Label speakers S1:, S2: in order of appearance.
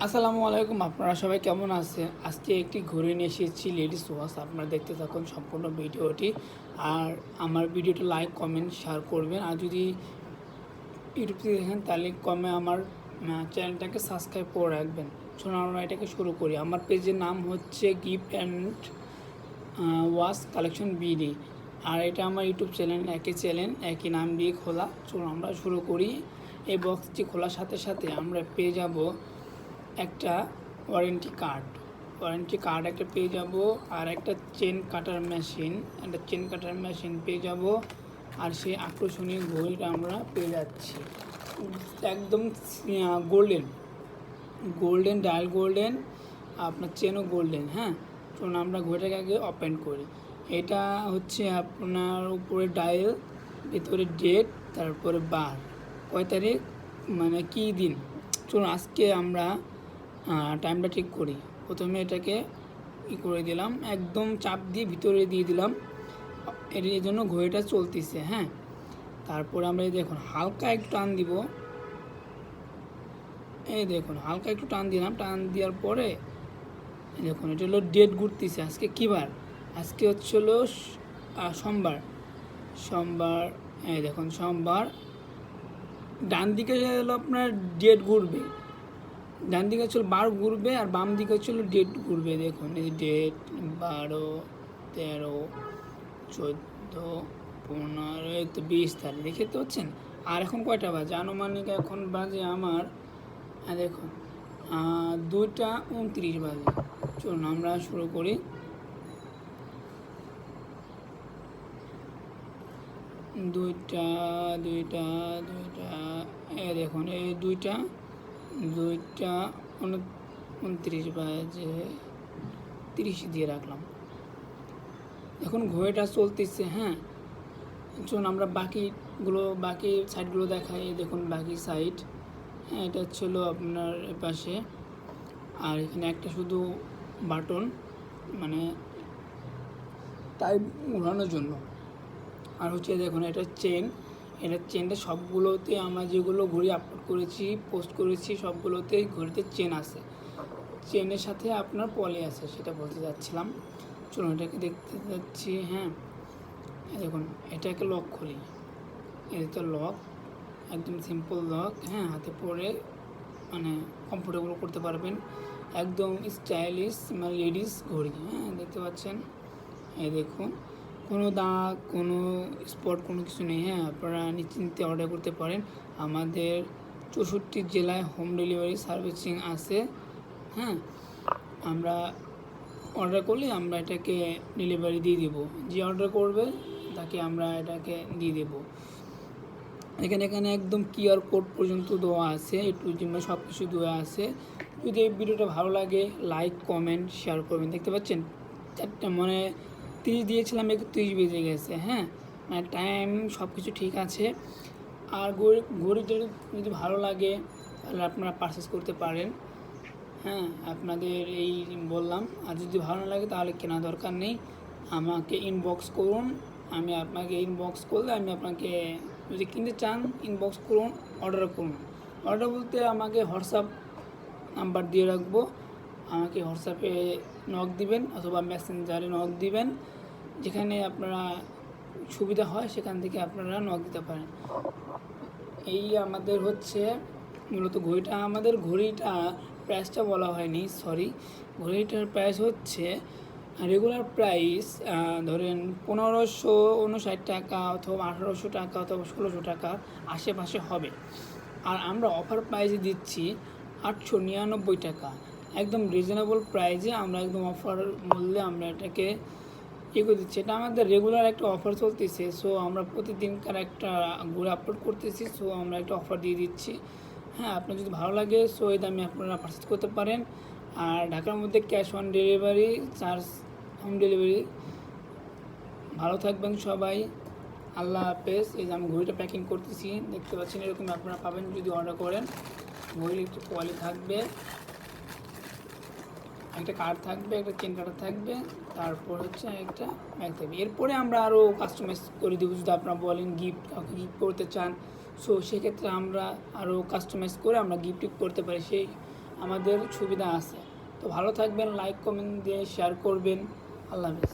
S1: আসসালামু আলাইকুম, আপনারা সবাই কেমন আছেন? আজকে একটি ঘড়ি নিয়ে এসেছি লেডিস ওয়াচ। আপনারা দেখতে থাকুন সম্পূর্ণ ভিডিওটি। আর আমার ভিডিওটি লাইক কমেন্ট শেয়ার করবেন। আর যদি ইউটিউব থেকে দেখেন তাহলে আমার চ্যানেলটাকে সাবস্ক্রাইব করে রাখবেন। চলুন আমরা এটাকে শুরু করি। আমার পেজের নাম হচ্ছে gift and watch collection BD. আর এটা আমার ইউটিউব চ্যানেল, একই নাম দিয়ে খোলা। চলুন আমরা শুরু করি। এই বক্সটি খোলার সাথে সাথে আমরা পেয়ে যাব একটা ওয়ারেন্টি কার্ড একটা পেয়ে যাব, আর একটা চেন কাটার মেশিন পেয়ে যাব। আর সেই আকর্ষণীয় ঘড়িটা আমরা পেয়ে যাচ্ছি একদম গোল্ডেন ডায়াল গোল্ডেন, আপনার চেনও গোল্ডেন। হ্যাঁ, চলুন আমরা ঘড়িটাকে আগে ওপেন করি। এটা হচ্ছে আপনার উপরে ডায়াল, ভিতরে ডেট, তারপরে বার, কয় তারিখ মানে কী দিন। চলুন আজকে আমরা টাইমটা ঠিক করি। প্রথমে এটাকে করে দিলাম, একদম চাপ দিয়ে ভিতরে দিয়ে দিলাম। এর জন্য ঘড়িটা চলতেছে। হ্যাঁ, তারপরে আমরা এই দেখুন হালকা একটু টান দিব। এই দেখুন হালকা একটু টান দিলাম। টান দেওয়ার পরে দেখুন এটা হলো ডেট ঘুরতেছে। আজকে কী বার? আজকে হলো সোমবার। এই দেখুন সোমবার। ডান দিকে হলো আপনার ডেট ঘুরবে, ডান দিকে বার ঘুরবে, আর বাম দিকে ডেট ঘুরবে। দেখুন এই ডেট 12, 13, 14, 15, 20 তারিখ দেখে তো পাচ্ছেন। আর এখন কয়টা বাজে? আনুমানিক এখন বাজে আমার দেখুন 2টা 29 বাজে। চলুন আমরা শুরু করি। দুইটা দেখুন এই 2টা 29 বাজে 30 দিয়ে রাখলাম। এখন ঘড়িটা চলতেছে। হ্যাঁ, চলুন আমরা বাকি সাইডগুলো দেখাই। দেখুন বাকি সাইড। হ্যাঁ, এটা আপনার পাশে। আর এখানে একটা শুধু বাটন, মানে টাইম ঘোরানোর জন্য। আর দেখুন এটা চেনটা সবগুলোতে আমরা যেগুলো ঘড়ি আপলোড করেছি, পোস্ট করেছি, সবগুলোতেই ঘড়িতে চেন আছে। চেনের সাথে আপনার পলি আছে, সেটা বলতে যাচ্ছিলাম। চলুন এটাকে দেখতে যাচ্ছি। হ্যাঁ, দেখুন এটাকে লক খুলি। এটা লক, একদম সিম্পল লক। হ্যাঁ, হাতে পরে মানে কমফোর্টেবল করতে পারবেন। একদম স্টাইলিশ মানে লেডিস ঘড়ি। হ্যাঁ, দেখতে পাচ্ছেন। এই দেখুন কোনো দাগ, কোনো স্পট, কোনো কিছু নেই। হ্যাঁ, আপনারা নিশ্চিন্তে অর্ডার করতে পারেন। আমাদের 64 জেলায় হোম ডেলিভারি সার্ভিসিং আছে। হ্যাঁ, আমরা অর্ডার করলে আমরা এটাকে ডেলিভারি দিয়ে দেবো। যে অর্ডার করবে তাকে আমরা এটাকে দিয়ে দেবো। এখানে একদম কিউআর কোড পর্যন্ত দেওয়া আছে, একটু জিম্মা সব কিছু দেওয়া আছে। যদি এই ভিডিওটা ভালো লাগে লাইক কমেন্ট শেয়ার করবেন। দেখতে পাচ্ছেন 30 দিয়েছিলাম, 31 বেজে গেছে। হ্যাঁ, মানে টাইম সব কিছু ঠিক আছে। আর ঘড়িটা যদি ভালো লাগে তাহলে আপনারা পারচেস করতে পারেন। হ্যাঁ, আপনাদের এই বললাম। আর যদি ভালো না লাগে তাহলে কেনা দরকার নেই, আমাকে ইনবক্স করুন। আমি আপনাকে ইনবক্স করলে আমি আপনাকে, যদি কিনতে চান ইনবক্স করুন, অর্ডার করুন। অর্ডার বলতে আমাকে হোয়াটসঅ্যাপ নাম্বার দিয়ে রাখবো, আমাকে হোয়াটসঅ্যাপে নক দিবেন অথবা মেসেঞ্জারে নক দিবেন। যেখানে আপনারা সুবিধা হয় সেখান থেকে আপনারা নক দিতে পারেন। এই আমাদের মূলত ঘড়িটা প্রাইসটা বলা হয়নি, সরি। ঘড়িটার প্রাইস রেগুলার প্রাইস ধরেন 1559 টাকা অথবা 1800 টাকা অথবা 1600 টাকা আশেপাশে হবে। আর আমরা অফার প্রাইসে দিচ্ছি 899 টাকা। একদম রিজনেবল প্রাইসে আমরা একদম অফার মূল্যে আমরা এটাকে করে দিচ্ছি। এটা আমাদের রেগুলার একটা অফার চলতেছে। সো আমরা প্রতিদিনকার একটা ঘুরে আপলোড করতেছি, সো আমরা একটা অফার দিয়ে দিচ্ছি। হ্যাঁ, আপনার যদি ভালো লাগে সো এই দামে আপনারা পারচেস করতে পারেন। আর ঢাকার মধ্যে cash on delivery, charge home delivery. ভালো থাকবেন সবাই, আল্লাহ হাফেজ। এই যে আমি ঘড়িটা প্যাকিং করতেছি, দেখতে পাচ্ছেন এরকম আপনারা পাবেন যদি অর্ডার করেন। ঘড়ির একটু কোয়ালিটি থাকবে, একটা কার্ড থাকবে, একটা চেন কার্ড থাকবে, তারপর একটা ব্যাগ থাকবে। এরপরে আমরা আরও কাস্টমাইজ করে দেবো। যদি আপনারা বলেন কাউকে গিফট করতে চান, সো সেক্ষেত্রে আমরা আরও কাস্টমাইজ করে আমরা গিফট করতে পারি। সেই আমাদের সুবিধা আছে। তো ভালো থাকবেন, লাইক কমেন্ট দিয়ে শেয়ার করবেন। আল্লাহ হাফেজ।